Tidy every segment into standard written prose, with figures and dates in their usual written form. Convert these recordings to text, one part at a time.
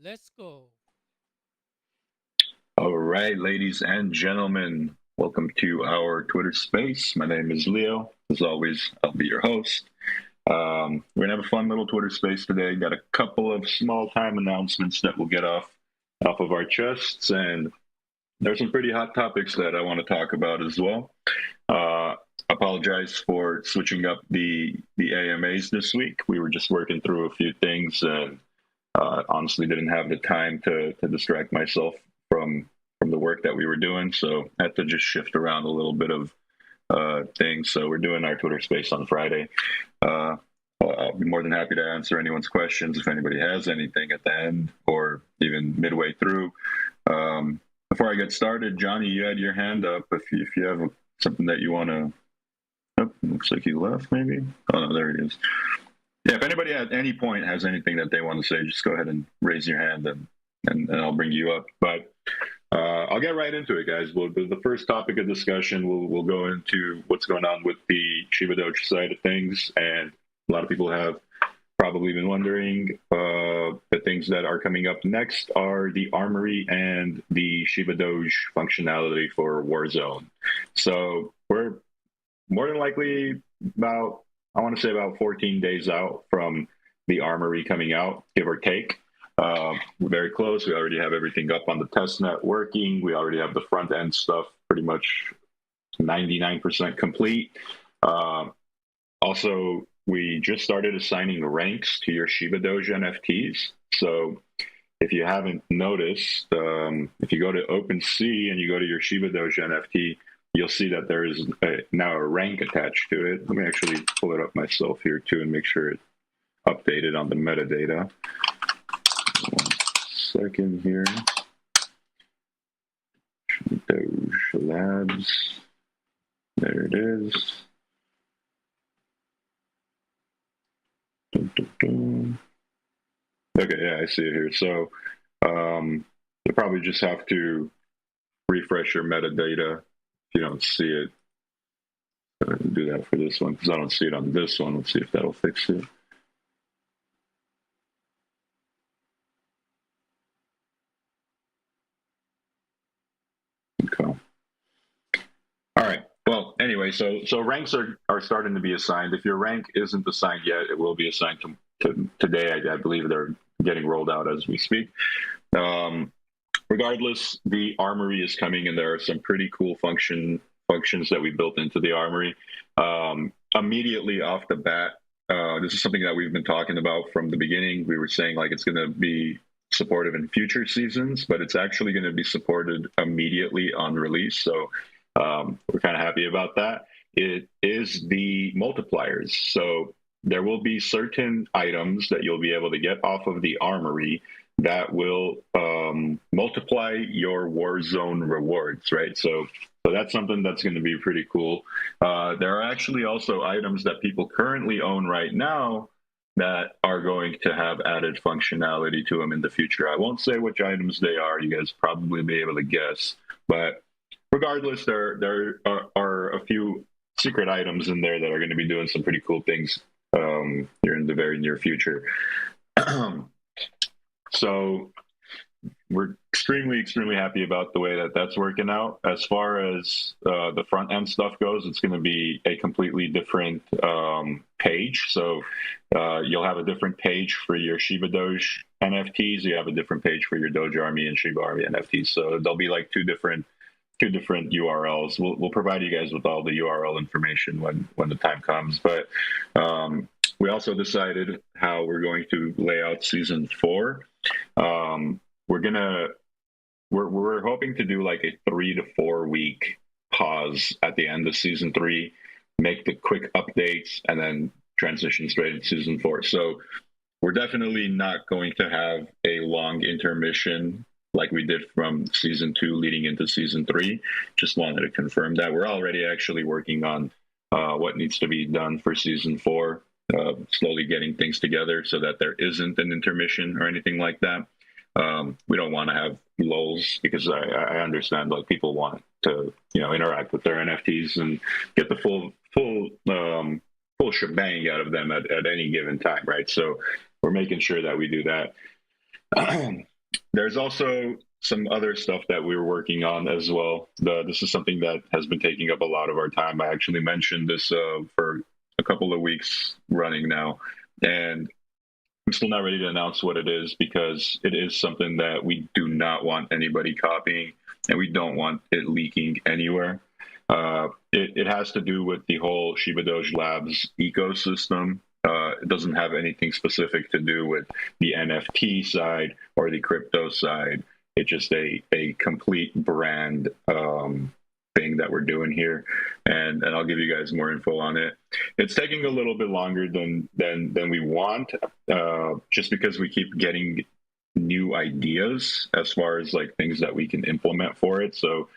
Let's go. All right, ladies and gentlemen, welcome to our Twitter space. My name is Leo. As always, I'll be your host. We're gonna have a fun little Twitter space today. Got a couple of small time announcements that we'll get off of our chests, and there's some pretty hot topics that I want to talk about as well. Apologize for switching up the AMAs this week. We were just working through a few things, and honestly didn't have the time to distract myself from the work that we were doing, so I had to just shift around a little bit of things. So we're doing our Twitter space on Friday. I'll be more than happy to answer anyone's questions if anybody has anything at the end or even midway through. Before I get started, Johnny, you had your hand up. If you have something that you want to... Oh, looks like he left, maybe. Oh, no, there he is. Yeah, if anybody at any point has anything that they want to say, just go ahead and raise your hand, and I'll bring you up. But I'll get right into it, guys. The first topic of discussion, we'll go into what's going on with the ShibaDoge side of things. And a lot of people have probably been wondering, the things that are coming up next are the Armory and the ShibaDoge functionality for Warzone. So we're more than likely about 14 days out from the Armory coming out, give or take. We're very close. We already have everything up on the testnet working. We already have the front end stuff pretty much 99% complete. Also, we just started assigning ranks to your ShibaDoge NFTs. So if you haven't noticed, if you go to OpenSea and you go to your ShibaDoge NFT, you'll see that there is now a rank attached to it. Let me actually pull it up myself here too and make sure it's updated on the metadata. 1 second here. ShibaDoge Labs. There it is. Dun, dun, dun. Okay, yeah, I see it here. So you probably just have to refresh your metadata if you don't see it. I can do that for this one because I don't see it on this one. Let's see if that'll fix it. Okay. All right. Well, anyway, so ranks are starting to be assigned. If your rank isn't assigned yet, it will be assigned to today. I believe they're getting rolled out as we speak. Regardless, the Armory is coming, and there are some pretty cool functions that we built into the Armory. Immediately off the bat, this is something that we've been talking about from the beginning. We were saying like it's going to be supportive in future seasons, but it's actually going to be supported immediately on release. So we're kind of happy about that. It is the multipliers. So there will be certain items that you'll be able to get off of the Armory that will multiply your Warzone rewards, right? So that's something that's going to be pretty cool. There are actually also items that people currently own right now that are going to have added functionality to them in the future. I won't say which items they are. You guys probably be able to guess. But regardless, there are a few secret items in there that are going to be doing some pretty cool things here in the very near future. So we're extremely happy about the way that that's working out. As far as the front end stuff goes, it's going to be a completely different page. So you'll have a different page for your ShibaDoge NFTs. You have a different page for your DogiArmy and ShibaArmy NFTs. So there'll be like two different URLs. We'll provide you guys with all the URL information when the time comes. But we also decided how we're going to lay out season 4. We're hoping to do like a 3 to 4 week pause at the end of season 3, make the quick updates, and then transition straight into season 4. So we're definitely not going to have a long intermission like we did from season 2 leading into season 3. Just wanted to confirm that. We're already actually working on what needs to be done for season 4, slowly getting things together so that there isn't an intermission or anything like that. We don't want to have lulls because I understand like people want to interact with their NFTs and get the full shebang out of them at any given time, right? So we're making sure that we do that. There's also some other stuff that we were working on as well. This is something that has been taking up a lot of our time. I actually mentioned this for a couple of weeks running now, and I'm still not ready to announce what it is because it is something that we do not want anybody copying, and we don't want it leaking anywhere. It has to do with the whole ShibaDoge Labs ecosystem. It doesn't have anything specific to do with the NFT side or the crypto side. It's just a complete brand thing that we're doing here, and I'll give you guys more info on it. It's taking a little bit longer than we want, just because we keep getting new ideas as far as like things that we can implement for it. So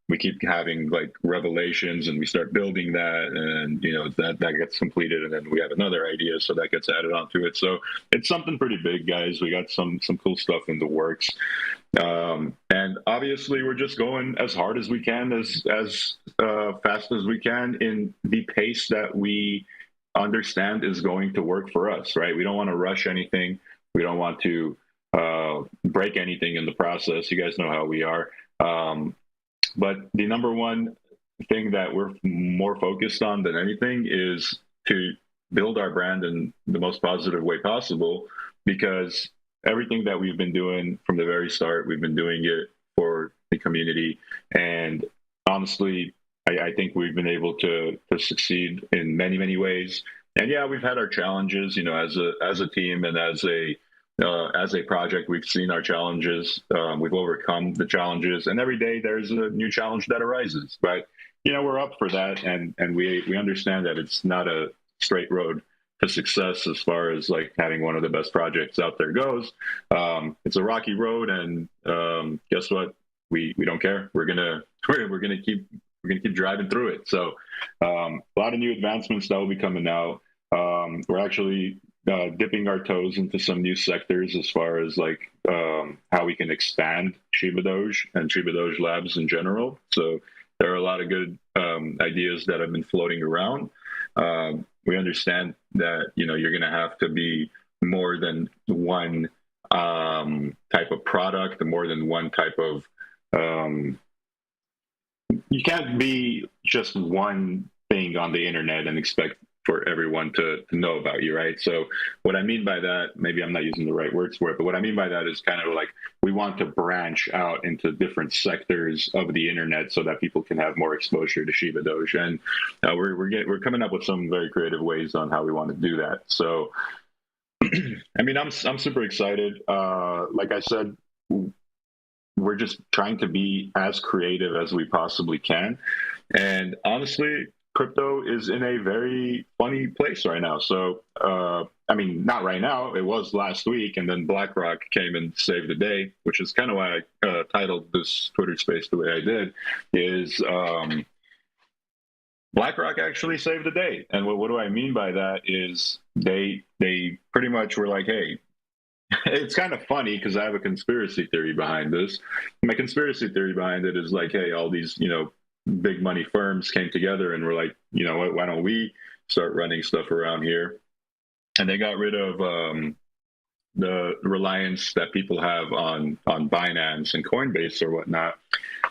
we keep having like revelations, and we start building that, and that gets completed, and then we have another idea, so that gets added onto it. So it's something pretty big, guys. We got some cool stuff in the works, and obviously we're just going as hard as we can, as fast as we can, in the pace that we understand is going to work for us. Right? We don't want to rush anything. We don't want to break anything in the process. You guys know how we are. But the number one thing that we're more focused on than anything is to build our brand in the most positive way possible, because everything that we've been doing from the very start, we've been doing it for the community. And honestly, I think we've been able to succeed in many, many ways. And yeah, we've had our challenges, as a team and as a project. We've seen our challenges. We've overcome the challenges, and every day there's a new challenge that arises. But we're up for that, and we understand that it's not a straight road to success as far as like having one of the best projects out there goes. It's a rocky road, and guess what? We don't care. We're gonna keep driving through it. So a lot of new advancements that will be coming out. We're actually dipping our toes into some new sectors as far as like how we can expand ShibaDoge and ShibaDoge Labs in general. So there are a lot of good ideas that have been floating around. We understand that you're going to have to be more than one type of product, more than one type of. You can't be just one thing on the internet and expect for everyone to know about you, right? So what I mean by that, maybe I'm not using the right words for it, but what I mean by that is kind of like we want to branch out into different sectors of the internet so that people can have more exposure to ShibaDoge. And we're coming up with some very creative ways on how we want to do that. So, I mean, I'm super excited. Like I said, we're just trying to be as creative as we possibly can. And honestly, crypto is in a very funny place right now. So, I mean, not right now. It was last week, and then Blackrock came and saved the day, which is kind of why I titled this Twitter space the way I did. Is BlackRock actually saved the day? And what do I mean by that? Is they pretty much were like, hey. It's kind of funny because I have a conspiracy theory behind this. My conspiracy theory behind it is like, hey, all these, big money firms came together and were like, you know what, why don't we start running stuff around here? And they got rid of the reliance that people have on Binance and Coinbase or whatnot.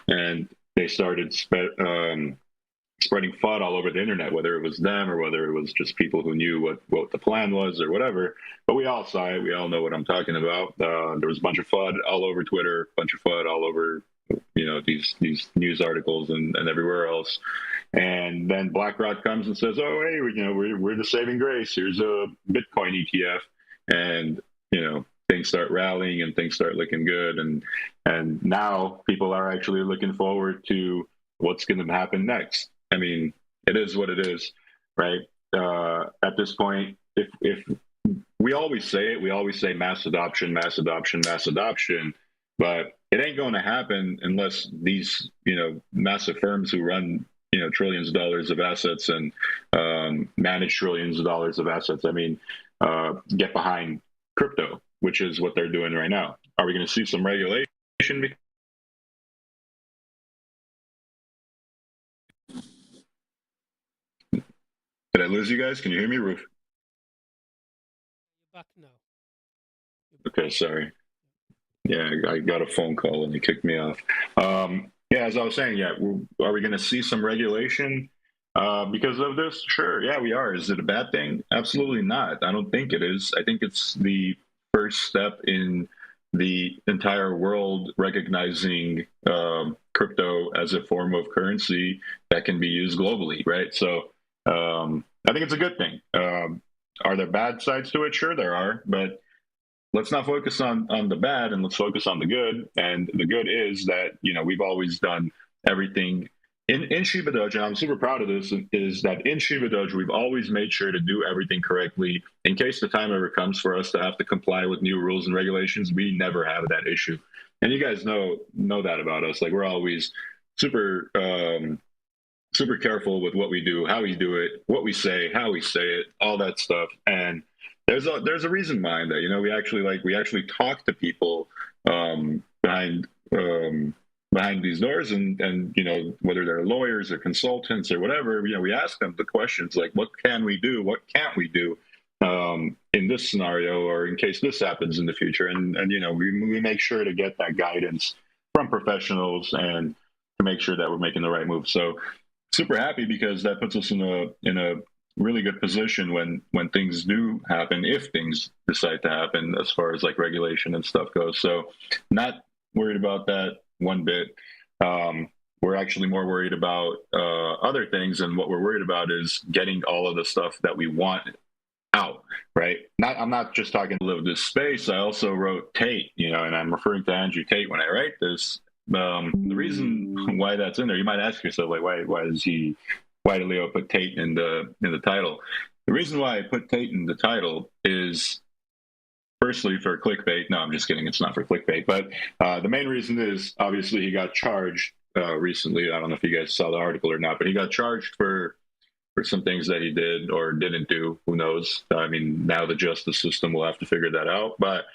And they started spreading FUD all over the internet, whether it was them or whether it was just people who knew what the plan was or whatever. But we all saw it. We all know what I'm talking about. There was a bunch of FUD all over Twitter, a bunch of FUD all over, these news articles and everywhere else. And then BlackRock comes and says, "Oh, hey, we're the saving grace. Here's a Bitcoin ETF," and things start rallying and things start looking good. And now people are actually looking forward to what's going to happen next. I mean, it is what it is, right? At this point, if we always say it, we always say mass adoption, mass adoption, mass adoption, but it ain't going to happen unless these, massive firms who run, trillions of dollars of assets and manage trillions of dollars of assets, get behind crypto, which is what they're doing right now. Are we going to see some regulation? Did I lose you guys? Can you hear me, Roof? You're back now. Okay, sorry. Yeah, I got a phone call and he kicked me off. Yeah, as I was saying, yeah, are we going to see some regulation because of this? Sure, yeah, we are. Is it a bad thing? Absolutely not. I don't think it is. I think it's the first step in the entire world recognizing crypto as a form of currency that can be used globally, right? So I think it's a good thing. Are there bad sides to it? Sure, there are, but let's not focus on the bad and let's focus on the good. And the good is that, you know, we've always done everything in ShibaDoge, and I'm super proud of this, is that in ShibaDoge, we've always made sure to do everything correctly. In case the time ever comes for us to have to comply with new rules and regulations, we never have that issue. And you guys know that about us. Like, we're always super super careful with what we do, how we do it, what we say, how we say it, all that stuff. And there's a reason behind that. You know, we actually talk to people behind behind these doors, and you know, whether they're lawyers or consultants or whatever, you know, we ask them the questions like, what can we do, what can't we do in this scenario, or in case this happens in the future, and you know, we make sure to get that guidance from professionals and to make sure that we're making the right move. So super happy because that puts us in a really good position when things do happen, if things decide to happen, as far as like regulation and stuff goes. So not worried about that one bit. We're actually more worried about other things, and what we're worried about is getting all of the stuff that we want out, right? I'm not just talking to live this space. I also wrote Tate, you know, and I'm referring to Andrew Tate when I write this. The reason why that's in there, you might ask yourself, like, why did Leo put Tate in the title? The reason why I put Tate in the title is, firstly, for clickbait. No, I'm just kidding. It's not for clickbait. But the main reason is, obviously, he got charged recently. I don't know if you guys saw the article or not, but he got charged for some things that he did or didn't do. Who knows? I mean, now the justice system will have to figure that out. But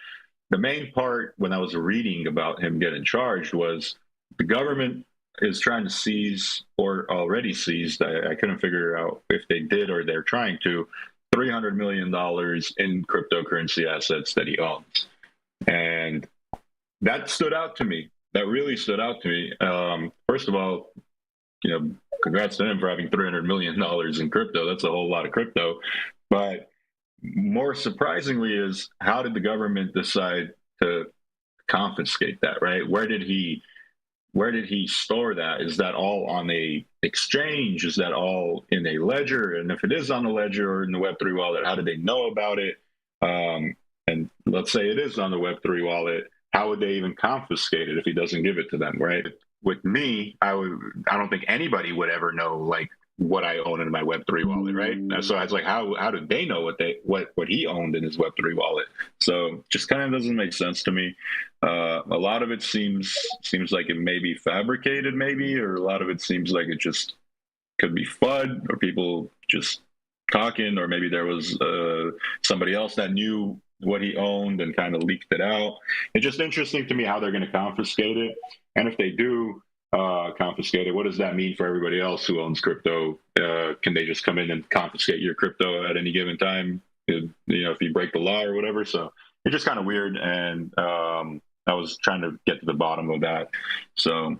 the main part when I was reading about him getting charged was the government is trying to seize, or already seized, I couldn't figure out if they did or they're trying to, $300 million in cryptocurrency assets that he owns. And that stood out to me. That really stood out to me. First of all, you know, congrats to him for having $300 million in crypto. That's a whole lot of crypto. But more surprisingly is, how did the government decide to confiscate that, right? Where did he store that? Is that all on a exchange? Is that all in a ledger? And if it is on the ledger or in the Web3 wallet, how did they know about it? And let's say it is on the Web3 wallet, how would they even confiscate it if he doesn't give it to them, right? With me, I don't think anybody would ever know, like, what I own in my Web3 wallet, right? So I was like, how did they know what he owned in his Web3 wallet? So just kind of doesn't make sense to me. A lot of it seems like it may be fabricated, maybe, or a lot of it seems like it just could be FUD, or people just talking, or maybe there was somebody else that knew what he owned and kind of leaked it out. It's just interesting to me how they're going to confiscate it, and if they do confiscate it, what does that mean for everybody else who owns crypto? Can they just come in and confiscate your crypto at any given time? You know, if you break the law or whatever. So it's just kind of weird, and I was trying to get to the bottom of that. So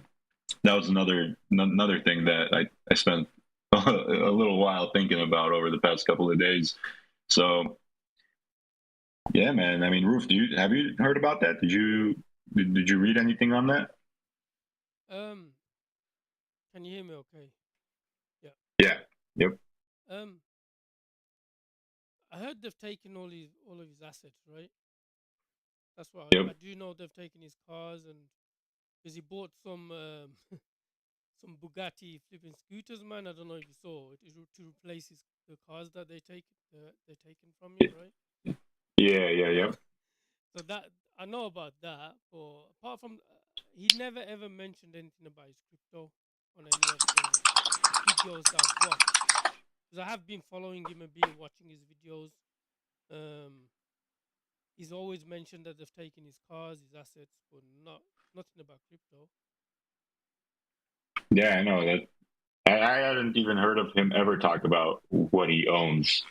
that was another thing that I spent a little while thinking about over the past couple of days. So yeah, man. I mean, Roof, have you heard about that? Did you read anything on that? Can you hear me okay? Yeah. Yeah. Yep. I heard they've taken all of his assets, right? That's what Yep. I do know. They've taken his cars, and because he bought some some Bugatti flipping scooters, man. I don't know if you saw it, to replace the cars that they're taken from him, right? Yeah. So, Yep. so that I know about that. But apart from, he never ever mentioned anything about his crypto on any of the videos that I've watched. Because I have been following him and been watching his videos. He's always mentioned that they've taken his cars, his assets, but nothing about crypto. Yeah, I know that. I hadn't even heard of him ever talk about what he owns.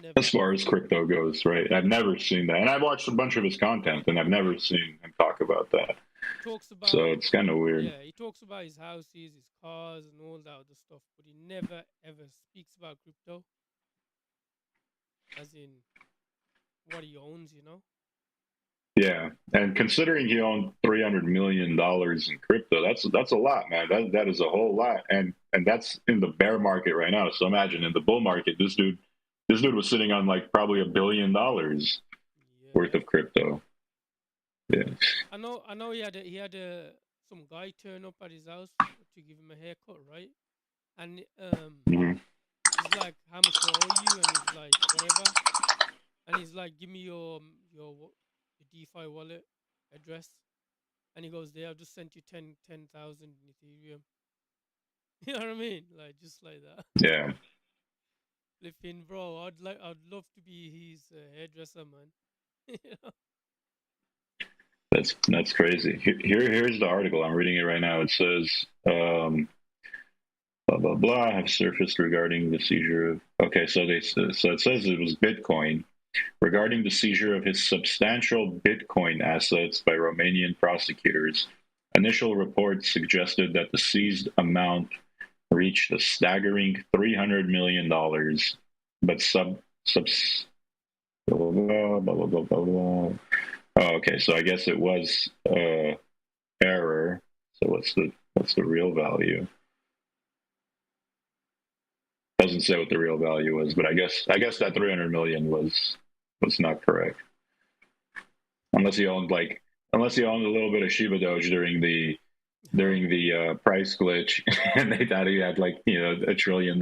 Never. as far as crypto goes, right? I've never seen that, and I've watched a bunch of his content, and I've never seen him talk about that. He talks about, So it's kind of weird. yeah, he talks about his houses, his cars, and all that other stuff, but he never ever speaks about crypto, as in what he owns. You know? Yeah, and considering he owned $300 million in crypto, that's a lot, man. That is a whole lot, and that's in the bear market right now. So imagine in the bull market, this dude was sitting on like probably $1 billion worth Yeah. of crypto. Yeah, I know. He had some guy turn up at his house to give him a haircut, right? And Mhm. he's like, "How much do I owe you?" And he's like, "Whatever." And he's like, "Give me your DeFi wallet address." And he goes, "There, I've just sent you 10,000 in Ethereum." You know what I mean? Like just like that. yeah. Flipping, bro. I'd love to be his hairdresser, man. You know? That's crazy. Here's the article. I'm reading it right now. It says, blah blah blah have surfaced regarding the seizure of. Okay, so it says it was Bitcoin regarding the seizure of his substantial Bitcoin assets by Romanian prosecutors. Initial reports suggested that the seized amount reached a staggering $300 million, but blah, blah, blah, blah, blah, blah. Oh, okay, so I guess it was error. So what's the real value? Doesn't say what the real value was, but I guess that 300 million was not correct. Unless he owned a little bit of ShibaDoge during the price glitch, and they thought he had $1 trillion.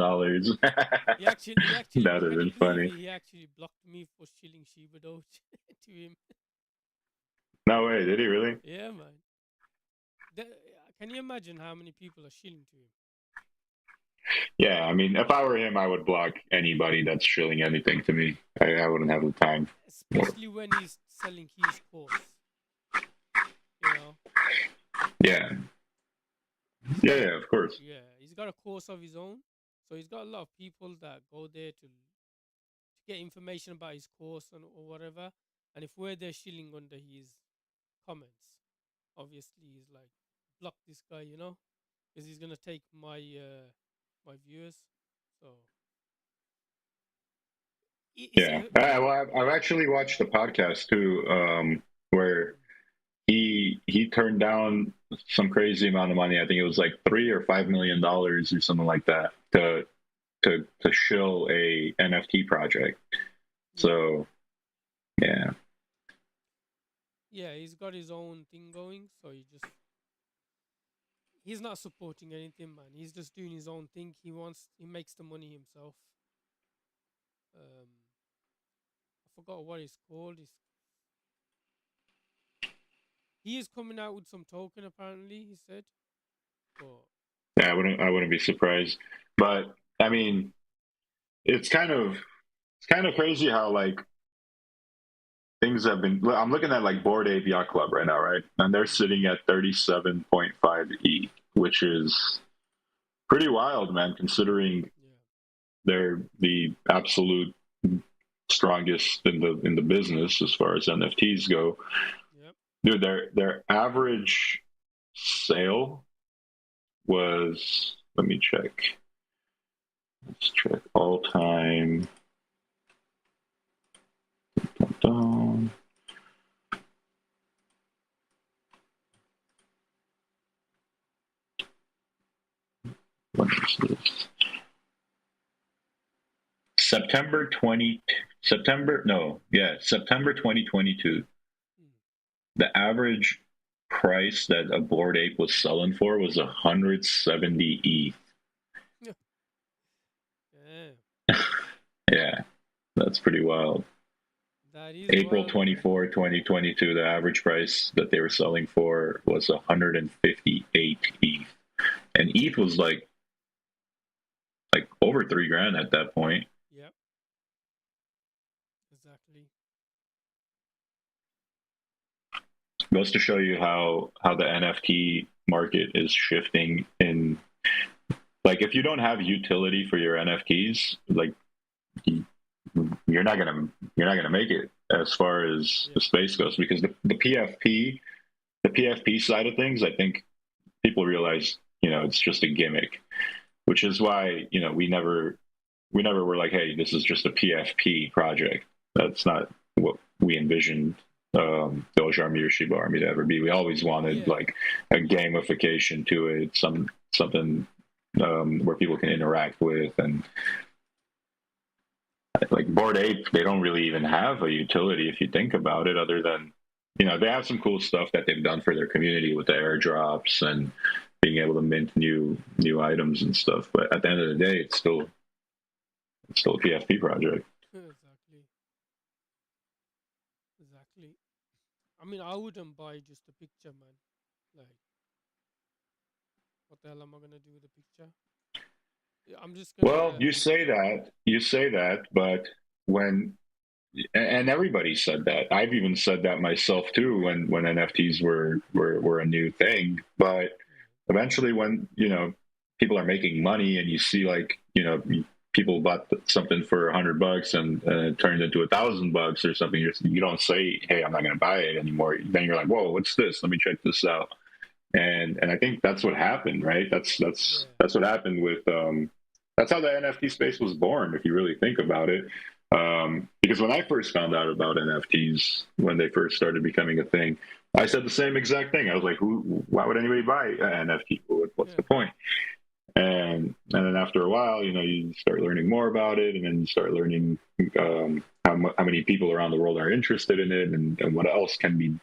He actually That would have been funny. he actually blocked me for shilling ShibaDoge to him. No way, did he really? Yeah, man. Can you imagine how many people are shilling to him? Yeah, I mean, if I were him, I would block anybody that's shilling anything to me. I wouldn't have the time. Especially when he's selling his course. You know? Yeah. Yeah, of course. Yeah, he's got a course of his own. So he's got a lot of people that go there to get information about his course or whatever. And if we're there shilling under his comments, obviously he's like, block this guy, you know? Because he's going to take my viewers. So Yeah. Well, I've actually watched the podcast too, where he turned down some crazy amount of money. I think it was like $3 or $5 million or something like that to shill a NFT project. So, yeah. Yeah, he's got his own thing going, so he's not supporting anything, man. He's just doing his own thing. He makes the money himself. I forgot what it's called. He is coming out with some token, apparently, he said. But Yeah, I wouldn't be surprised. But I mean, it's kind of crazy how things have been. I'm looking at Bored Ape Yacht Club right now, right? And they're sitting at 37.5 ETH, which is pretty wild, man, considering they're the absolute strongest in the business as far as NFTs go. Yep. Dude, their average sale was, let me check. Let's check all time. What is this? September 2022. The average price that a Bored Ape was selling for was 170 ETH. Yeah, that's pretty wild. That is April wild. 24, 2022, the average price that they were selling for was 158 ETH. And ETH was like over $3,000 at that point. Yep. Exactly. Goes to show you how the NFT market is shifting in. If you don't have utility for your NFTs, you're not gonna make it as far as the space goes, because the PFP side of things, I think people realize, it's just a gimmick, which is why, we never were like, hey, this is just a PFP project. That's not what we envisioned DogeArmy or ShibaArmy to ever be. We always wanted like a gamification to it, something where people can interact with. And like Bored Ape, they don't really even have a utility if you think about it, other than, they have some cool stuff that they've done for their community with the airdrops and being able to mint new items and stuff. But at the end of the day, it's still a PFP project. Exactly. I mean, I wouldn't buy just a picture, man. Like, what the hell am I gonna do with a picture? I'm just gonna. Well, you say that, but and everybody said that. I've even said that myself too when NFTs were a new thing. But eventually, when people are making money and you see like people bought something for $100 and it turned into $1,000 or something, you don't say, hey, I'm not going to buy it anymore. Then you're like, whoa, what's this? Let me check this out. And I think that's what happened, right? That's what happened with that's how the NFT space was born, if you really think about it. Because when I first found out about NFTs, when they first started becoming a thing, I said the same exact thing. I was like, why would anybody buy an NFT? What's the point? And then after a while, you start learning more about it, and then you start learning how many people around the world are interested in it, and what else can be,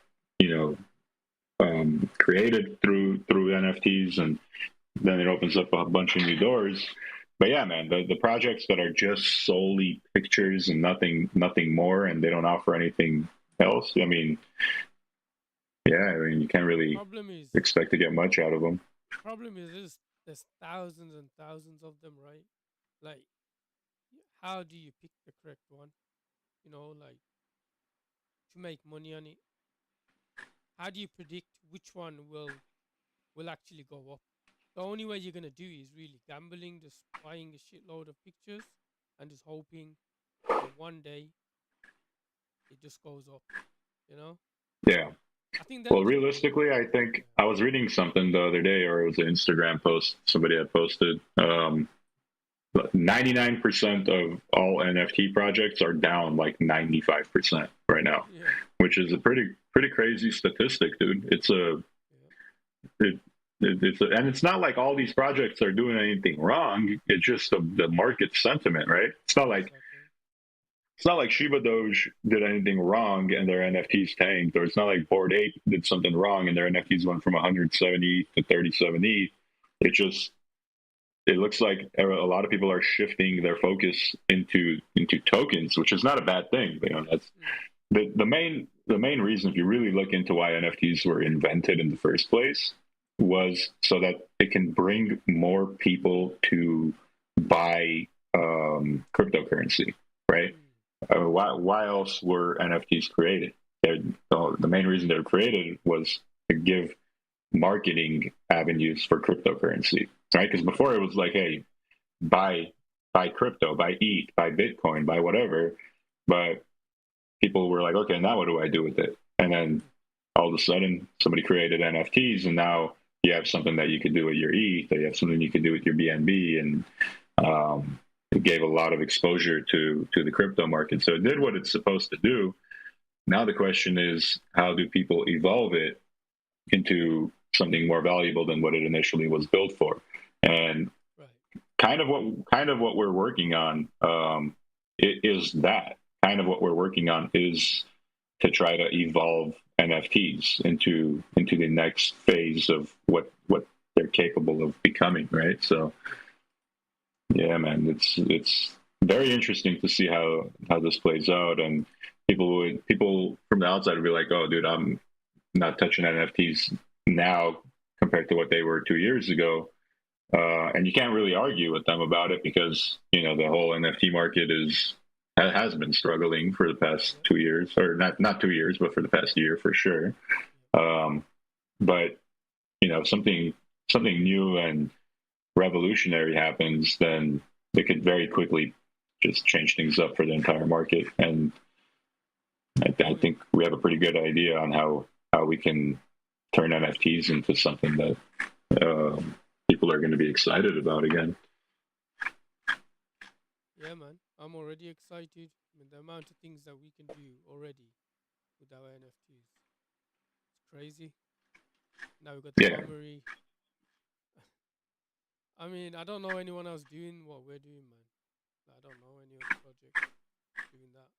created through NFTs, and then it opens up a bunch of new doors. But yeah, man, the projects that are just solely pictures and nothing more, and they don't offer anything else, I mean, you can't really expect to get much out of them. Problem is there's thousands and thousands of them, right? Like, how do you pick the correct one? Like, to make money on it. How do you predict which one will actually go up? The only way you're gonna do is really gambling, just buying a shitload of pictures and just hoping that one day it just goes up. Yeah. I think well, realistically, I think I was reading something the other day, or it was an Instagram post somebody had posted. 99% of all NFT projects are down like 95% right now, which is a pretty crazy statistic, dude. And it's not like all these projects are doing anything wrong. It's just the market sentiment, right? It's not like ShibaDoge did anything wrong and their NFTs tanked, or it's not like Bored Ape did something wrong and their NFTs went from 170 to 37 ETH. It looks like a lot of people are shifting their focus into tokens, which is not a bad thing. That's the main reason, if you really look into why NFTs were invented in the first place, was so that it can bring more people to buy cryptocurrency, right? Why else were NFTs created? The main reason they were created was to give marketing avenues for cryptocurrency, right? Because before it was like, hey, buy crypto, buy ETH, buy Bitcoin, buy whatever. But people were like, okay, now what do I do with it? And then all of a sudden, somebody created NFTs, and now you have something that you could do with your ETH, you have something you could do with your BNB, and it gave a lot of exposure to the crypto market. So it did what it's supposed to do. Now the question is, how do people evolve it into something more valuable than what it initially was built for? And kind of what we're working on is that. Kind of what we're working on is to try to evolve NFTs into the next phase of what they're capable of becoming, right? So yeah, man, it's very interesting to see how this plays out. And people from the outside would be like, oh, dude, I'm not touching NFTs now compared to what they were 2 years ago. And you can't really argue with them about it, because the whole NFT market has been struggling for the past 2 years, or not 2 years, but for the past year for sure. But something new and revolutionary happens, then they could very quickly just change things up for the entire market. And I think we have a pretty good idea on how we can turn NFTs into something that people are going to be excited about again. Yeah, man. I'm already excited. I mean, the amount of things that we can do already with our NFTs. It's crazy. Now we've got the Armory. I mean, I don't know anyone else doing what we're doing, man. I don't know any other project doing that.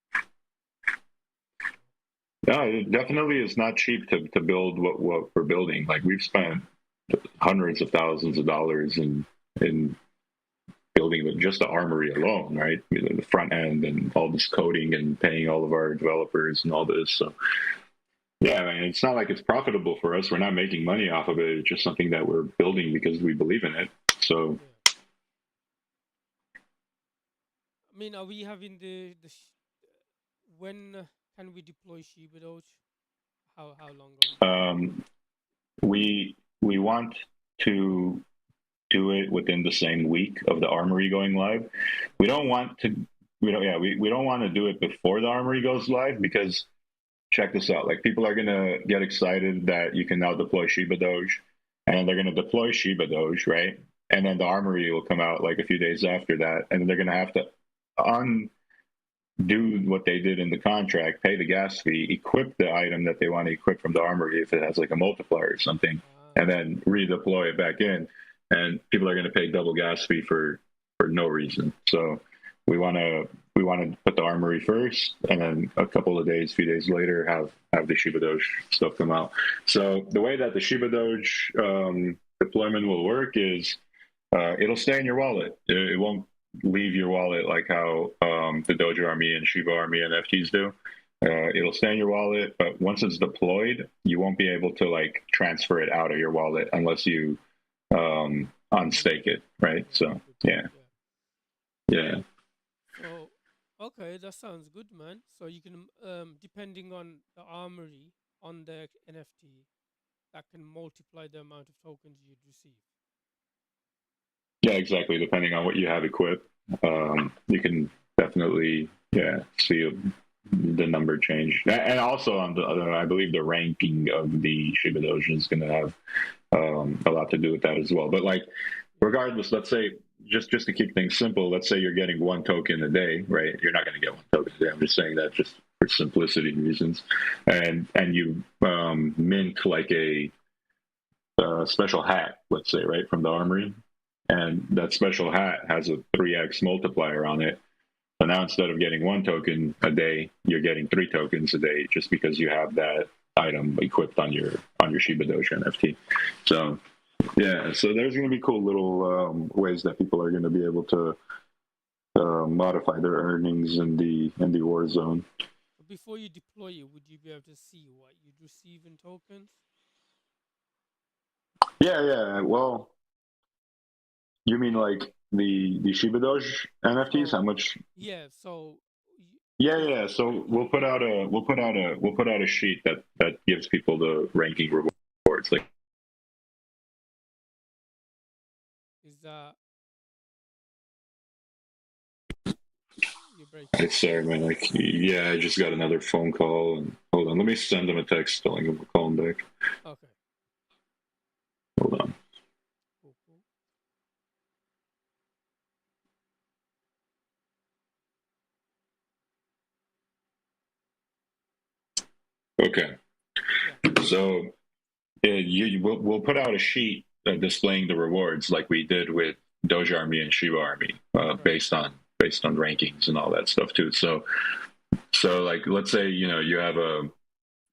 No, it definitely is not cheap to build what we're building. Like, we've spent hundreds of thousands of dollars in building just the Armory alone, right? The front end and all this coding and paying all of our developers and all this. So, yeah, I mean, it's not like it's profitable for us. We're not making money off of it. It's just something that we're building because we believe in it. So, yeah. I mean, are we having when can we deploy ShibaDoge? How long? We want to do it within the same week of the Armory going live. We don't want to do it before the Armory goes live, because check this out. Like, people are gonna get excited that you can now deploy ShibaDoge, and they're gonna deploy ShibaDoge, right? And then the Armory will come out like a few days after that, and they're gonna have to undo what they did in the contract, pay the gas fee, equip the item that they want to equip from the Armory if it has like a multiplier or something, and then redeploy it back in. And people are going to pay double gas fee for no reason. So we want to put the Armory first, and then a few days later, have the ShibaDoge stuff come out. So the way that the ShibaDoge deployment will work is it'll stay in your wallet. It won't leave your wallet like how the DogiArmy and ShibaArmy NFTs do. It'll stay in your wallet, but once it's deployed, you won't be able to like transfer it out of your wallet unless you unstake it, right? So yeah. So okay, that sounds good, man. So you can depending on the Armory on the NFT, that can multiply the amount of tokens you'd receive. Yeah, exactly. Depending on what you have equipped, you can definitely see the number change. And also on I believe the ranking of the ShibaDoge is going to have a lot to do with that as well. But like, regardless, let's say just to keep things simple, let's say you're getting 1 token a day, right? You're not going to get 1 token a day. I'm just saying that just for simplicity reasons. And you mint like a special hat, let's say, right, from the Armory, and that special hat has a 3x multiplier on it. So now instead of getting 1 token a day, you're getting 3 tokens a day, just because you have that item equipped on your ShibaDoge NFT. So yeah, so there's going to be cool little ways that people are going to be able to modify their earnings in the Warzone. Before you deploy it, would you be able to see what you'd receive in tokens? Yeah. Well, you mean like the ShibaDoge NFTs? How much? Yeah. So. Yeah. So we'll put out a sheet that gives people the ranking rewards. Like, is that you're breaking? It's sorry, man. Like, yeah, I just got another phone call, and hold on. Let me send him a text telling him we'll call him back. Okay. Hold on. Cool. Okay. Yeah. So we'll put out a sheet displaying the rewards like we did with DogiArmy and ShibaArmy, based on rankings and all that stuff too. So like, let's say you have a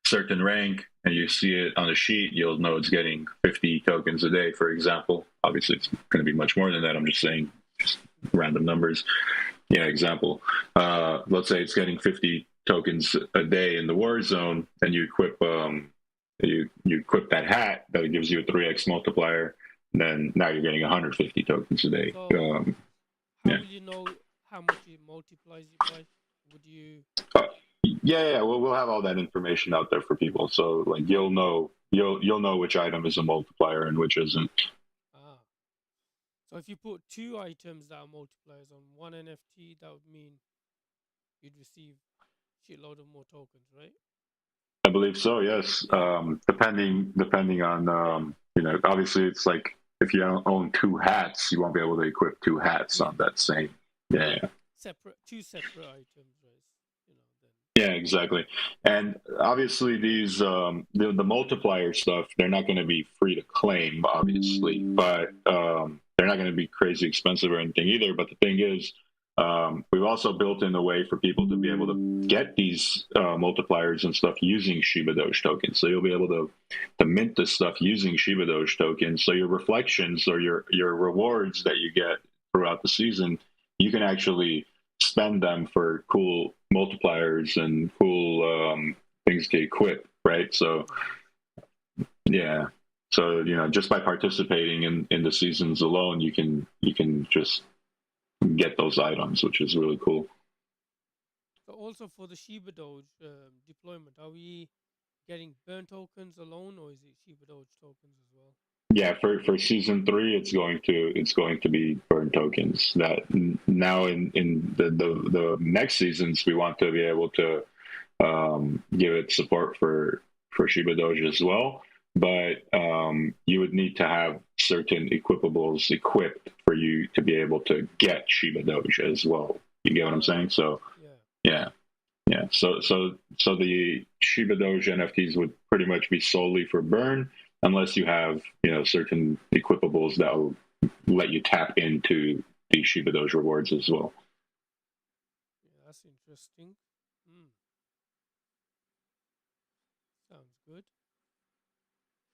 certain rank and you see it on a sheet, you'll know it's getting 50 tokens a day, for example. Obviously, it's going to be much more than that. I'm just saying, just random numbers. Yeah, example. Let's say it's getting 50 tokens a day in the Warzone, and you equip you equip that hat that gives you a 3x multiplier. And then now you're getting 150 tokens a day. So how will you know how much it multiplies it by? Would you? Yeah. We'll have all that information out there for people. So like, you'll know which item is a multiplier and which isn't. So if you put two items that are multipliers on one NFT, that would mean you'd receive shitload of more tokens, right? I believe so. Yes. Depending on obviously it's like if you own two hats, you won't be able to equip two hats on that same. Yeah. Two separate items, right? Yeah, exactly. And obviously these the multiplier stuff, they're not going to be free to claim, obviously, but they're not going to be crazy expensive or anything either. But the thing is, we've also built in a way for people to be able to get these multipliers and stuff using ShibaDoge tokens. So you'll be able to mint this stuff using ShibaDoge tokens. So your reflections or your rewards that you get throughout the season, you can actually spend them for cool multipliers and cool things to equip, right? So yeah, so just by participating in the seasons alone, you can just get those items, which is really cool. So also for the ShibaDoge deployment, are we getting burn tokens alone, or is it ShibaDoge tokens as well? Yeah, for season 3, it's going to be burn tokens. That now in the next seasons, we want to be able to give it support for ShibaDoge as well. But you would need to have certain equipables equipped for you to be able to get ShibaDoge as well. You get what I'm saying? So yeah. So the ShibaDoge NFTs would pretty much be solely for burn, unless you have certain equipables that will let you tap into the ShibaDoge rewards as well. Yeah, that's interesting. Sounds good.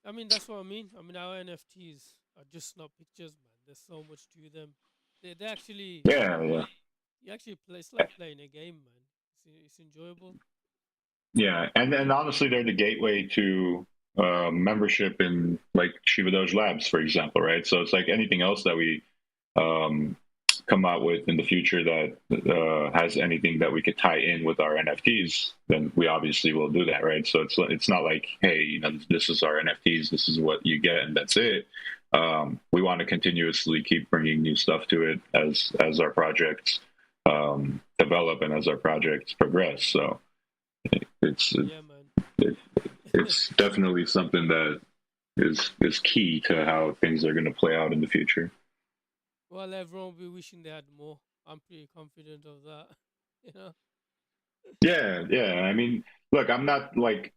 I mean, that's what I mean. I mean, our NFTs are just not pictures, man. There's so much to them. They actually yeah. You actually play. It's like playing a game, man. It's enjoyable. Yeah, and honestly, they're the gateway to membership in like ShibaDoge Labs, for example, right? So it's like anything else that we come out with in the future that has anything that we could tie in with our NFTs, then we obviously will do that, right? So it's not like, hey, this is our NFTs, this is what you get, and that's it. We want to continuously keep bringing new stuff to it as our projects develop and as our projects progress. So it's definitely something that is key to how things are going to play out in the future. Well, everyone will be wishing they had more. I'm pretty confident of that. Yeah. I mean, look, I'm not like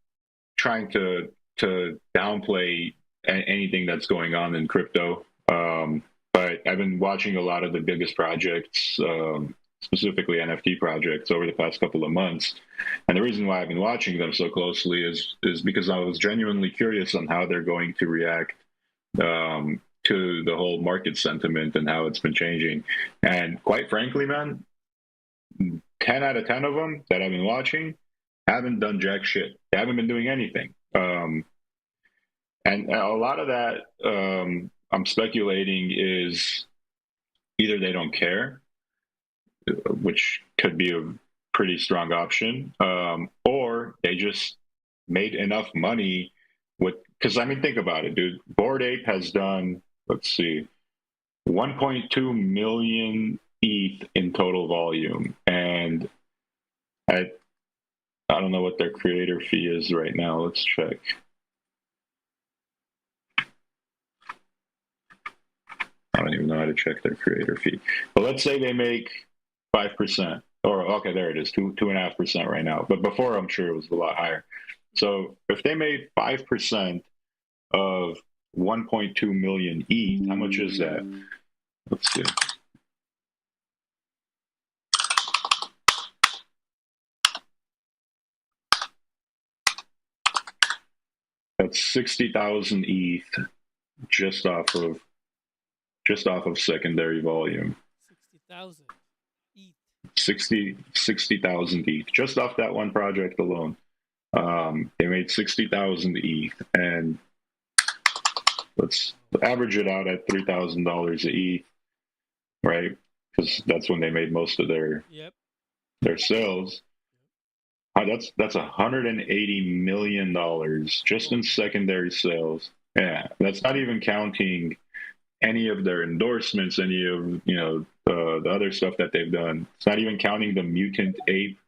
trying to downplay anything that's going on in crypto, but I've been watching a lot of the biggest projects, specifically NFT projects, over the past couple of months. And the reason why I've been watching them so closely is because I was genuinely curious on how they're going to react to the whole market sentiment and how it's been changing. And quite frankly, man, 10 out of 10 of them that I've been watching haven't done jack shit. They haven't been doing anything. And a lot of that, I'm speculating, is either they don't care, which could be a pretty strong option, or they just made enough money because I mean, think about it, dude. Bored Ape has done, let's see, 1.2 million ETH in total volume, and I don't know what their creator fee is right now. Let's check. I don't even know how to check their creator fee. But let's say they make 5%, or okay, there it is, 2.5% right now. But before, I'm sure it was a lot higher. So if they made 5% of 1.2 million ETH, how much is that? Let's see. That's 60,000 ETH just off of secondary volume. 60,000 ETH. 60,000 ETH just off that one project alone. They made 60,000 ETH, and let's average it out at $3,000 a ETH, right? Because that's when they made most of their sales. That's $180 million just in secondary sales. Yeah, that's not even counting any of their endorsements, any of the other stuff that they've done. It's not even counting the mutant ape.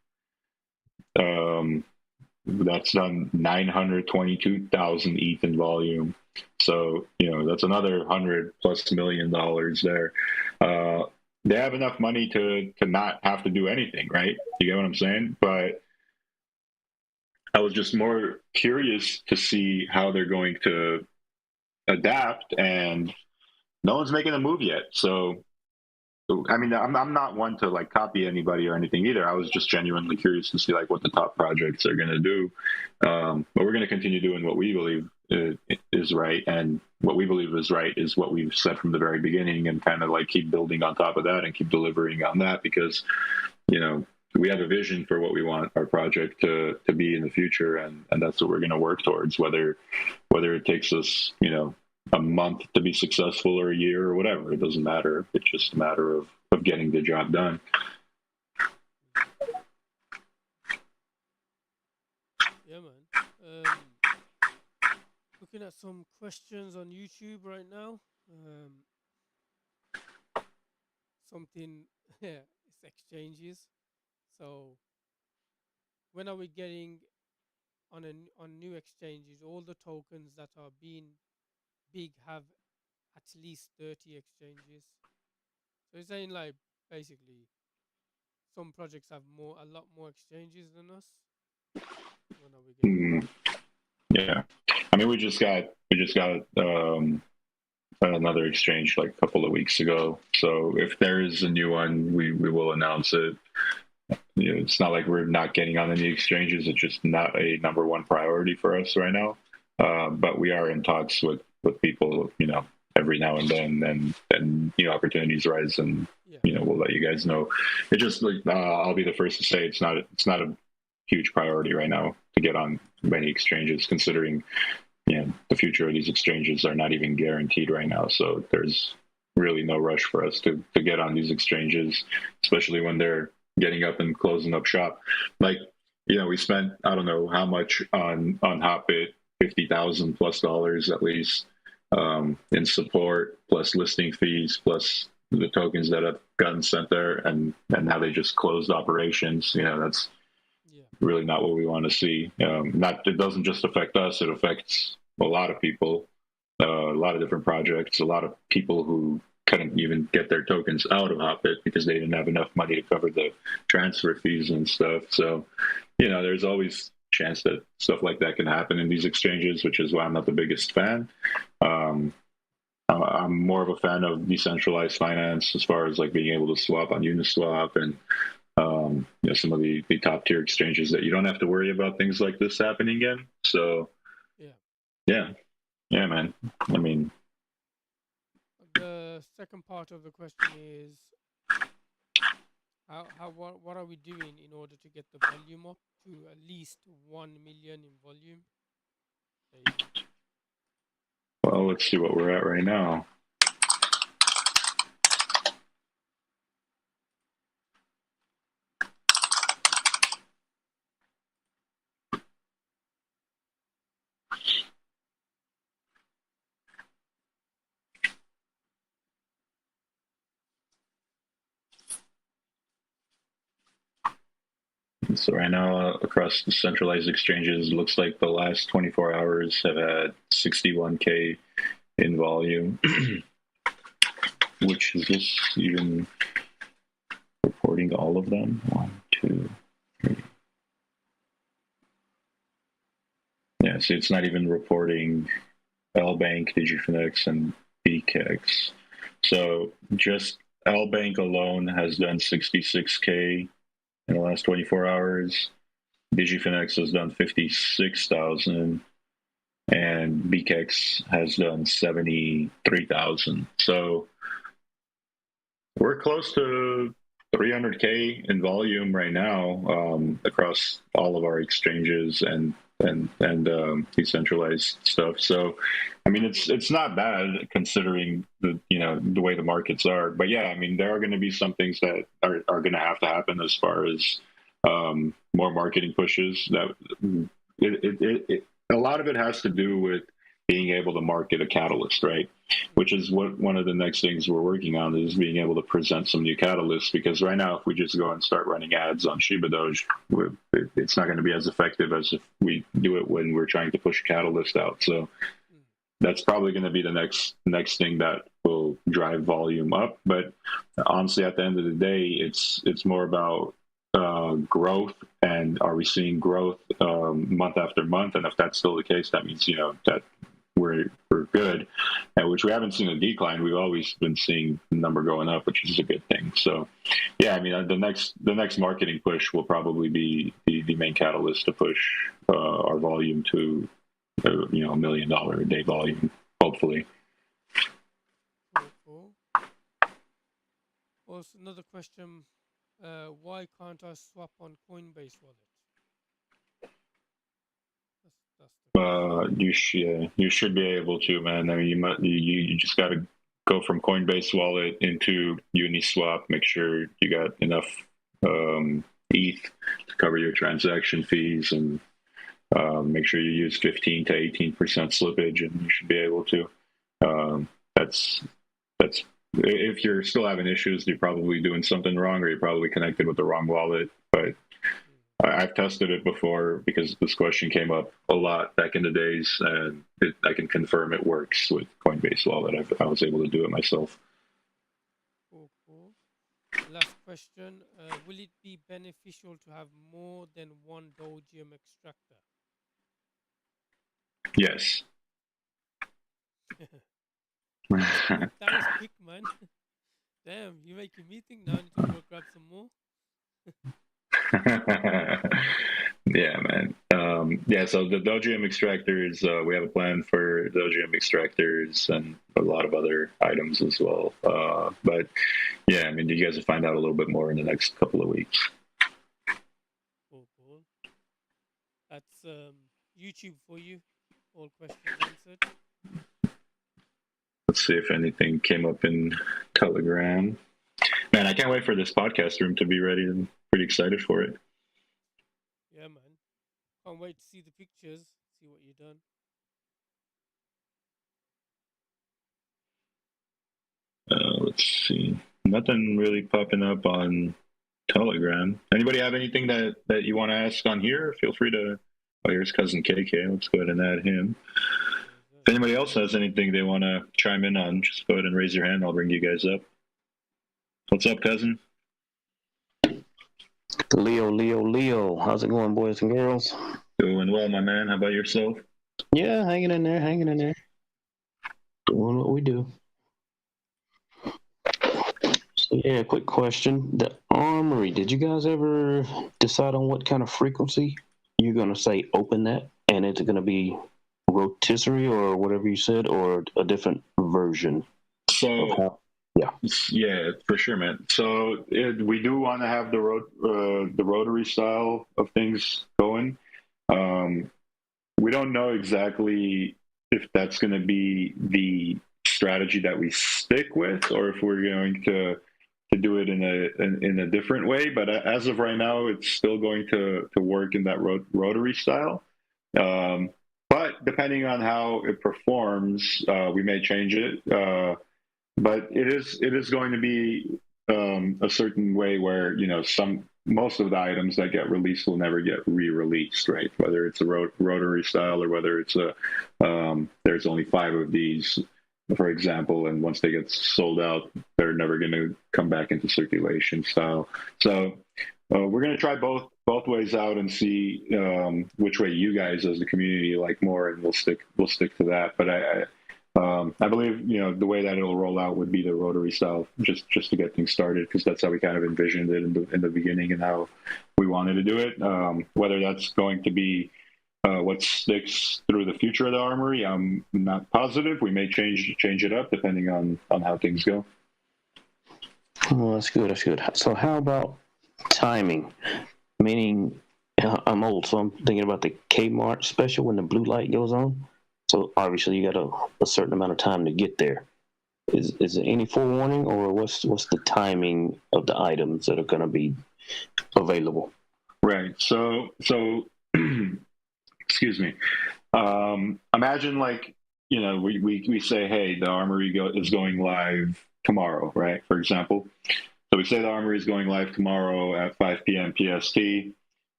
That's done 922,000 ETH in volume. So that's another $100+ million there. They have enough money to not have to do anything, right? You get what I'm saying? But I was just more curious to see how they're going to adapt, and no one's making a move yet. So, I mean, I'm not one to like copy anybody or anything either. I was just genuinely curious to see like what the top projects are going to do. But we're going to continue doing what we believe is right, and what we believe is right is what we've said from the very beginning, and kind of like keep building on top of that and keep delivering on that, because we have a vision for what we want our project to be in the future, and that's what we're going to work towards, whether it takes us a month to be successful or a year or whatever. It doesn't matter. It's just a matter of getting the job done. Yeah, man. Looking at some questions on YouTube right now. Something, yeah, it's exchanges. So when are we getting on new exchanges? All the tokens that are being big have at least 30 exchanges. So it's saying like basically some projects have a lot more exchanges than us. When are we getting? Yeah, I mean, we just got another exchange like a couple of weeks ago. So if there is a new one, we will announce it. It's not like we're not getting on any exchanges. It's just not a number one priority for us right now. But we are in talks with people, every now and then, and opportunities rise, and we'll let you guys know. It just like I'll be the first to say it's not a huge priority right now to get on many exchanges, considering the future of these exchanges are not even guaranteed right now. So there's really no rush for us to get on these exchanges, especially when they're getting up and closing up shop. Like, we spent, I don't know how much on Hotbit, $50,000+ at least, in support, plus listing fees, plus the tokens that have gotten sent there, and now they just closed operations. That's really not what we want to see. It doesn't just affect us; it affects a lot of people, a lot of different projects, a lot of people who couldn't even get their tokens out of Hotbit because they didn't have enough money to cover the transfer fees and stuff. So, there's always a chance that stuff like that can happen in these exchanges, which is why I'm not the biggest fan. I'm more of a fan of decentralized finance as far as like being able to swap on Uniswap and some of the top tier exchanges that you don't have to worry about things like this happening again. So yeah, man. I mean, the second part of the question is what are we doing in order to get the volume up to at least 1 million in volume? Well, let's see what we're at right now. So right now, across the centralized exchanges, it looks like the last 24 hours have had 61K in volume, which is this even reporting all of them? 1, 2, 3. Yeah, so it's not even reporting LBank, DigiFinex, and BKEX. So just LBank alone has done 66K in the last 24 hours. DigiFinex has done 56,000, and BKEX has done 73,000. So we're close to 300K in volume right now across all of our exchanges and decentralized stuff. So, I mean, it's not bad considering the way the markets are. But yeah, I mean, there are going to be some things that are going to have to happen as far as more marketing pushes. That a lot of it has to do with being able to market a catalyst, right? Which is what one of the next things we're working on is being able to present some new catalysts. Because right now, if we just go and start running ads on ShibaDoge, it's not going to be as effective as if we do it when we're trying to push a catalyst out. So that's probably going to be the next thing that will drive volume up. But honestly, at the end of the day, it's more about growth, and are we seeing growth month after month? And if that's still the case, that means that we're good, which we haven't seen a decline. We've always been seeing the number going up, which is a good thing. So yeah, I mean, the next marketing push will probably be the main catalyst to push our volume to $1 million a day volume, hopefully. Cool. Also, another question: why can't I swap on Coinbase wallet? You should be able to, man. I mean, you just got to go from Coinbase wallet into Uniswap. Make sure you got enough ETH to cover your transaction fees, and make sure you use 15 to 18% slippage, and you should be able to. That's if you're still having issues, you're probably doing something wrong, or you're probably connected with the wrong wallet. But I've tested it before because this question came up a lot back in the days, and I can confirm it works with Coinbase wallet. I was able to do it myself. Cool. Last question: will it be beneficial to have more than one Dogium extractor? Yes. That was quick, man. Damn, you're making me think now. I need to go grab some more. Yeah, man. So the Dogium extractors, we have a plan for Dogium extractors and a lot of other items as well. But yeah, I mean, you guys will find out a little bit more in the next couple of weeks. Cool. That's YouTube for you. All questions answered. Let's see if anything came up in Telegram. Man, I can't wait for this podcast room to be ready. I'm pretty excited for it. Yeah, man. Can't wait to see the pictures, see what you've done. Let's see. Nothing really popping up on Telegram. Anybody have anything that you want to ask on here? Feel free to. Oh, here's Cousin KK. Let's go ahead and add him. If anybody else has anything they want to chime in on, just go ahead and raise your hand. I'll bring you guys up. What's up, Cousin? Leo. How's it going, boys and girls? Doing well, my man. How about yourself? Yeah, hanging in there. Doing what we do. So, yeah, quick question. The Armory, did you guys ever decide on what kind of frequency you're going to say open that? And it's going to be rotisserie or whatever you said, or a different version? Yeah, for sure, man. So we do want to have the rotary style of things going. We don't know exactly if that's going to be the strategy that we stick with, or if we're going to do it in a different way. But as of right now, it's still going to work in that rotary style. But depending on how it performs, we may change it. But it is going to be a certain way where most of the items that get released will never get re-released, right? Whether it's a rotary style or whether it's there's only 5 of these, for example, and once they get sold out, they're never going to come back into circulation style. So we're going to try both ways out and see which way you guys as the community like more, and we'll stick to that. But I believe the way that it'll roll out would be the rotary style, just to get things started, because that's how we kind of envisioned it in the beginning and how we wanted to do it. Whether that's going to be what sticks through the future of the Armory, I'm not positive. We may change it up depending on how things go. Well, that's good. So how about timing? Meaning, I'm old, so I'm thinking about the Kmart special when the blue light goes on. So obviously you got a certain amount of time to get there. Is there any forewarning, or what's the timing of the items that are going to be available? Right. So excuse me. Imagine like we say, hey, the Armory is going live tomorrow, right? For example. So we say the Armory is going live tomorrow at 5 p.m. PST,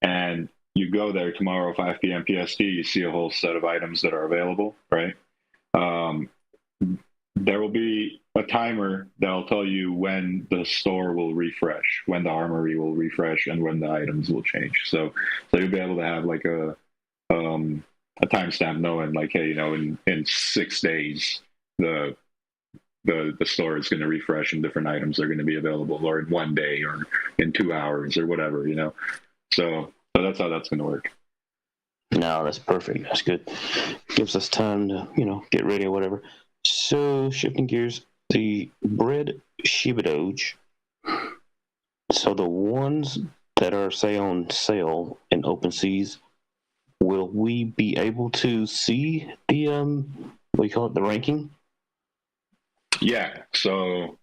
and you go there tomorrow, 5 p.m. PST, you see a whole set of items that are available, right? There will be a timer that'll tell you when the store will refresh, when the Armory will refresh, and when the items will change. So you'll be able to have like a timestamp knowing, like, hey, in 6 days, the store is going to refresh and different items are going to be available, or in 1 day, or in 2 hours, or whatever, So that's how that's going to work. No, that's perfect. That's good. Gives us time to, get ready or whatever. So, shifting gears, the bread ShibaDoge. So the ones that are, say, on sale in OpenSeas, will we be able to see the what do you call it, the ranking? Yeah. So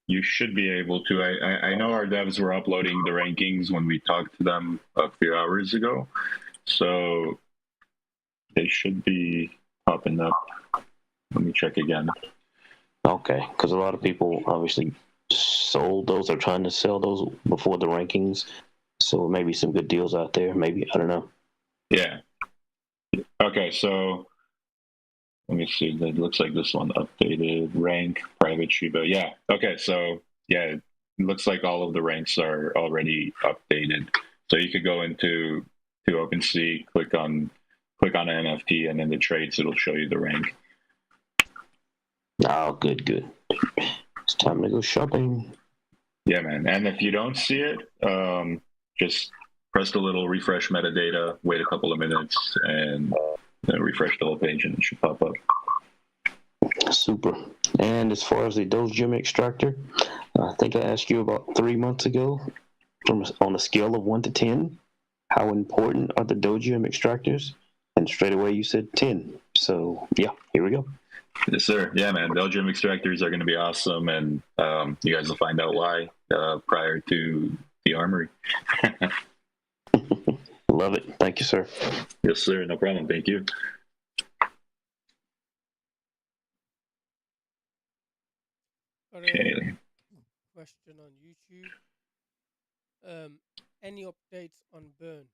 you should be able to. I know our devs were uploading the rankings when we talked to them a few hours ago, so they should be popping up. Let me check again. Okay, because a lot of people obviously sold those or trying to sell those before the rankings, so maybe some good deals out there. Maybe, I don't know. Yeah. Okay, so let me see. It looks like this one updated rank private Shiba. Yeah. Okay, so yeah, it looks like all of the ranks are already updated. So you could go into OpenSea, click on an NFT, and in the trades it'll show you the rank. Oh, good. It's time to go shopping. Yeah, man. And if you don't see it, just press the little refresh metadata, wait a couple of minutes, and refresh the whole page, and it should pop up. Super. And as far as the Dogium Extractor, I think I asked you about 3 months ago, on a scale of 1 to 10, how important are the Dogium Extractors? And straight away you said 10. So, yeah, here we go. Yes, sir. Yeah, man. Dogium Extractors are going to be awesome, and you guys will find out why prior to the Armory. Love it. Thank you, sir. Yes, sir. No problem. Thank you. Okay. Question on YouTube. Any updates on Burn?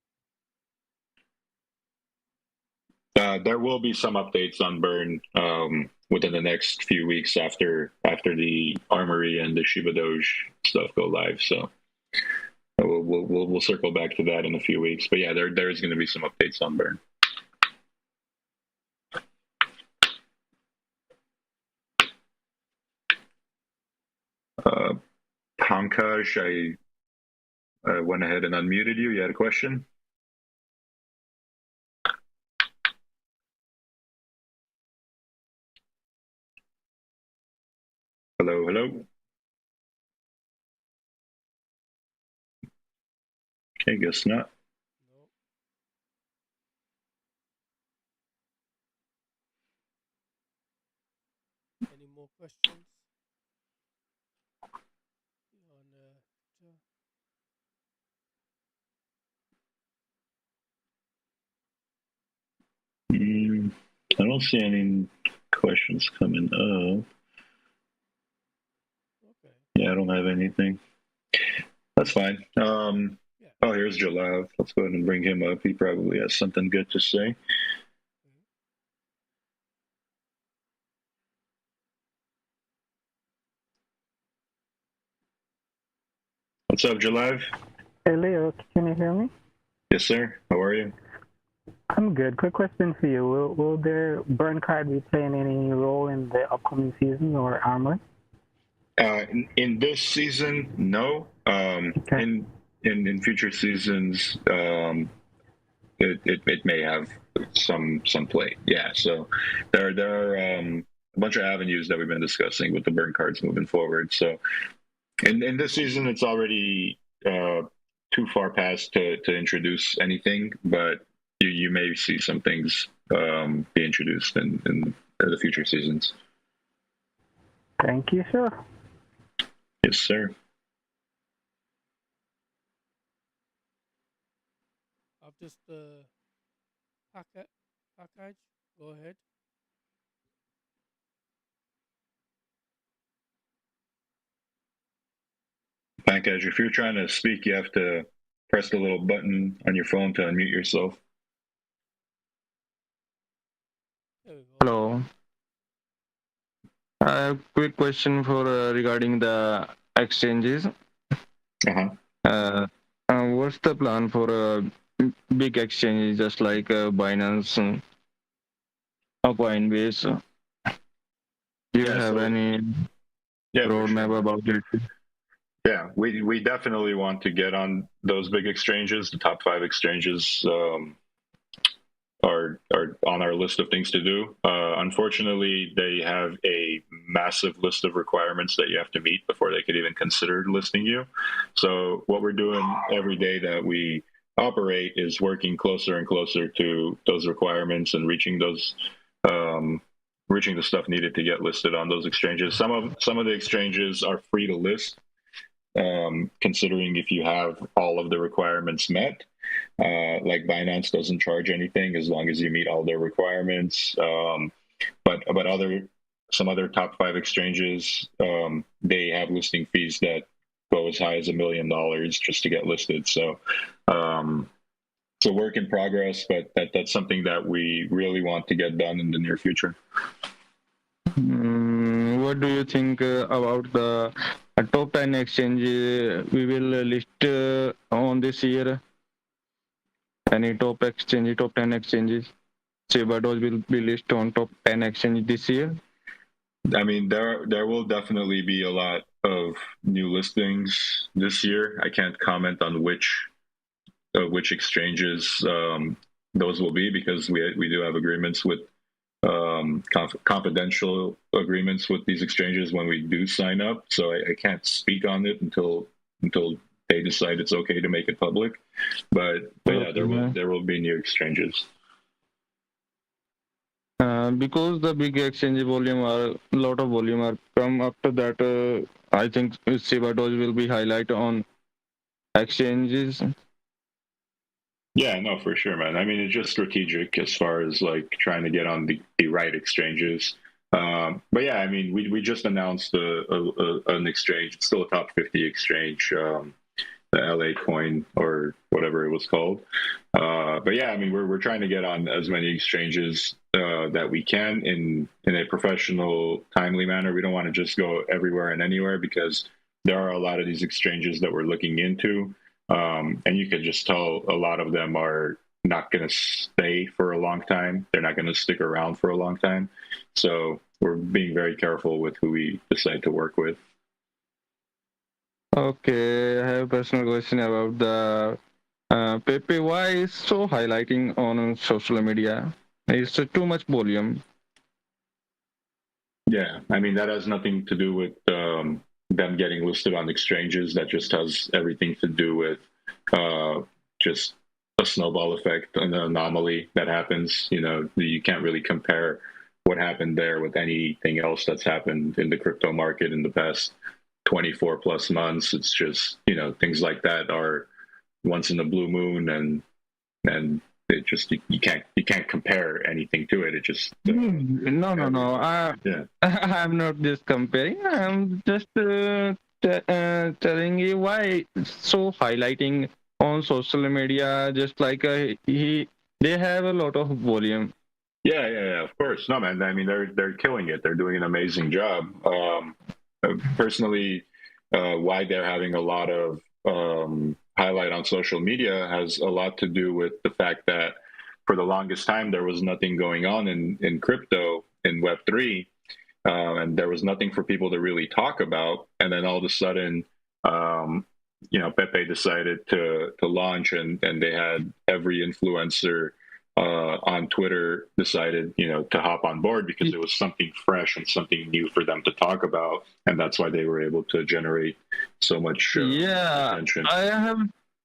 There will be some updates on Burn within the next few weeks after the Armory and the ShibaDoge stuff go live. So we'll circle back to that in a few weeks. But yeah, there is going to be some updates on Burn. Pankaj, I went ahead and unmuted you. You had a question? Hello. Okay, guess not. No. Any more questions? I don't see any questions coming up. Okay. Yeah, I don't have anything. That's fine. Yeah. Oh, here's Jalav. Let's go ahead and bring him up. He probably has something good to say. What's up, Jalav? Hey, Leo, can you hear me? Yes, sir. How are you? I'm good. Quick question for you. Will their burn card be playing any role in the upcoming season or Armory? In this season, no. Okay. In future seasons, it may have some play. Yeah. So there are a bunch of avenues that we've been discussing with the burn cards moving forward. So in this season, it's already too far past to introduce anything, but you may see some things be introduced in the future seasons. Thank you, sir. Yes, sir. I've just package. Go ahead. Pankaj, if you're trying to speak, you have to press the little button on your phone to unmute yourself. There we go. Hello. I have a quick question for regarding the exchanges. What's the plan for big exchanges just like Binance or Coinbase? Do you have any roadmap about it? Yeah, we definitely want to get on those big exchanges. The top 5 exchanges are on our list of things to do. Unfortunately, they have a massive list of requirements that you have to meet before they could even consider listing you. So what we're doing every day that we operate is working closer and closer to those requirements and reaching those reaching the stuff needed to get listed on those exchanges. Some of the exchanges are free to list, considering if you have all of the requirements met. Like Binance doesn't charge anything as long as you meet all their requirements. But some other top 5 exchanges, they have listing fees that go as high as $1 million just to get listed. So it's a work in progress, but that's something that we really want to get done in the near future. What do you think about the top 10 exchange we will list on this year? Any top 10 exchanges? ShibaDoge will be listed on top 10 exchanges this year? I mean, there will definitely be a lot of new listings this year. I can't comment on which exchanges those will be, because we do have agreements with confidential agreements with these exchanges when we do sign up. So I can't speak on it until they decide it's okay to make it public. But yeah, there will be new exchanges. Because the big exchange lot of volume are come after that, I think ShibaDoge will be highlight on exchanges. Yeah, no, for sure, man. I mean, it's just strategic as far as like trying to get on the right exchanges. But yeah, I mean, we just announced an exchange. It's still a top 50 exchange, the LA Coin or whatever it was called. But yeah, I mean, we're trying to get on as many exchanges that we can in a professional, timely manner. We don't want to just go everywhere and anywhere, because there are a lot of these exchanges that we're looking into. And you can just tell a lot of them are not going to stay for a long time. They're not going to stick around for a long time. So we're being very careful with who we decide to work with. Okay, I have a personal question about the Pepe. Why is so highlighting on social media? It's too much volume. Yeah, I mean, that has nothing to do with them getting listed on exchanges. That just has everything to do with just a snowball effect, an anomaly that happens. You know, you can't really compare what happened there with anything else that's happened in the crypto market in the past 24 plus months. It's just, you know, things like that are once in a blue moon, and it just you can't compare anything to it. It just No. I'm not just comparing. I'm just telling you why it's so highlighting on social media. Just like they have a lot of volume. Yeah, of course. No, man. I mean, they're killing it. They're doing an amazing job. Personally, why they're having a lot of highlight on social media has a lot to do with the fact that for the longest time there was nothing going on in crypto, in Web3, and there was nothing for people to really talk about. And then all of a sudden, you know, Pepe decided to launch, and they had every influencer on Twitter decided, you know, to hop on board because it was something fresh and something new for them to talk about, and that's why they were able to generate so much attention. I have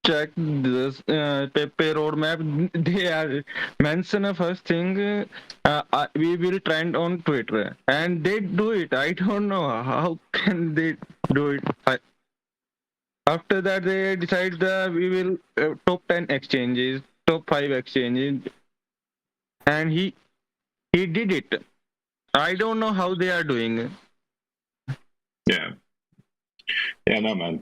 checked this Pepe roadmap. They are mention a first thing. We will trend on Twitter, and they do it. I don't know how can they do it. After that, they decide that we will top 10 exchanges, top 5 exchanges. And he did it. I don't know how they are doing. Yeah, Yeah, no, man.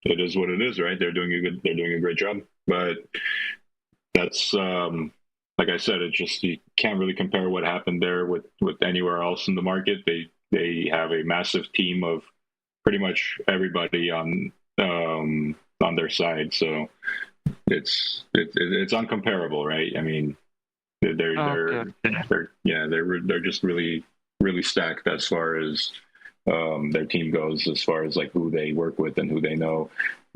It is what it is, right? They're doing a great job, but that's like I said, it just you can't really compare what happened there with anywhere else in the market. They have a massive team of pretty much everybody on their side, so it's uncomparable, right? I mean, they're just really stacked as far as their team goes, as far as like who they work with and who they know.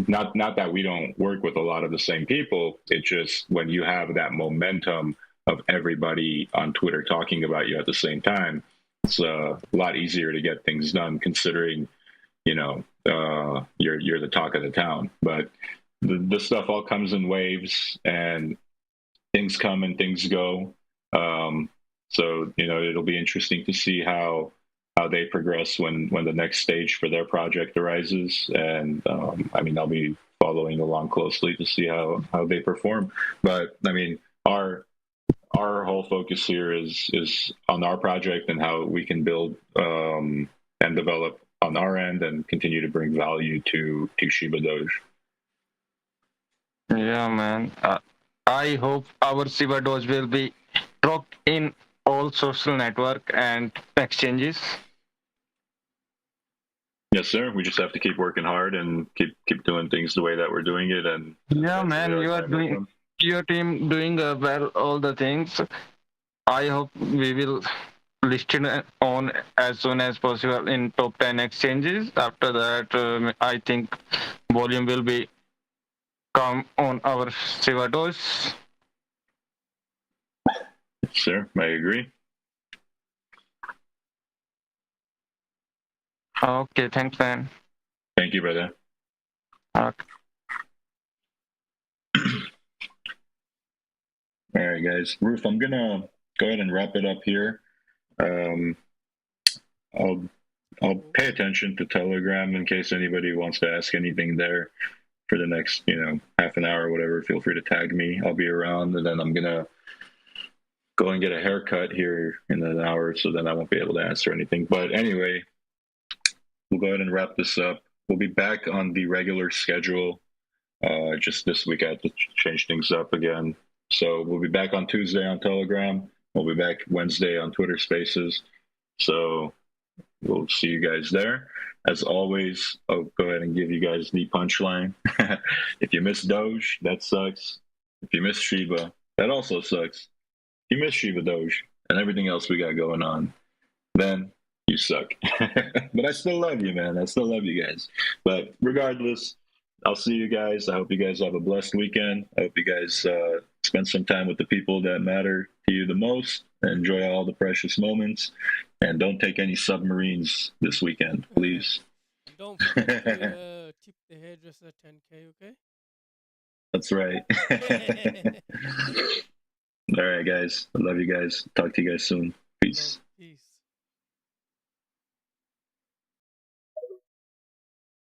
Not that we don't work with a lot of the same people. It's just when you have that momentum of everybody on Twitter talking about you at the same time, it's a lot easier to get things done, considering you're the talk of the town. But the stuff all comes in waves, and things come and things go. So it'll be interesting to see how they progress when the next stage for their project arises. And I mean, I'll be following along closely to see how they perform. But I mean, our whole focus here is on our project and how we can build and develop on our end and continue to bring value to ShibaDoge. Yeah, man. I hope our ShibaDoge will be dropped in all social network and exchanges. Yes, sir. We just have to keep working hard and keep doing things the way that we're doing it. And yeah, man, your team doing well all the things. I hope we will list it on as soon as possible in top 10 exchanges. After that, I think volume will be come on our ShibaDoge. Sure, I agree. Okay, thanks, man. Thank you, brother. Okay. All right, guys. Ruth, I'm gonna go ahead and wrap it up here. I'll pay attention to Telegram in case anybody wants to ask anything there for the next half an hour or whatever. Feel free to tag me. I'll be around, and then I'm gonna go and get a haircut here in an hour, so then I won't be able to answer anything. But anyway, we'll go ahead and wrap this up. We'll be back on the regular schedule. Just this week I had to change things up again. So we'll be back on Tuesday on Telegram. We'll be back Wednesday on Twitter Spaces. So we'll see you guys there. As always, I'll go ahead and give you guys the punchline. If you miss Doge, that sucks. If you miss Shiba, that also sucks. If you miss ShibaDoge and everything else we got going on, then you suck. But I still love you, man. I still love you guys. But regardless, I'll see you guys. I hope you guys have a blessed weekend. I hope you guys spend some time with the people that matter to you the most. Enjoy all the precious moments. And don't take any submarines this weekend, please. Don't forget to tip the hairdresser 10K, okay? That's right. All right, guys. I love you guys. Talk to you guys soon. Peace.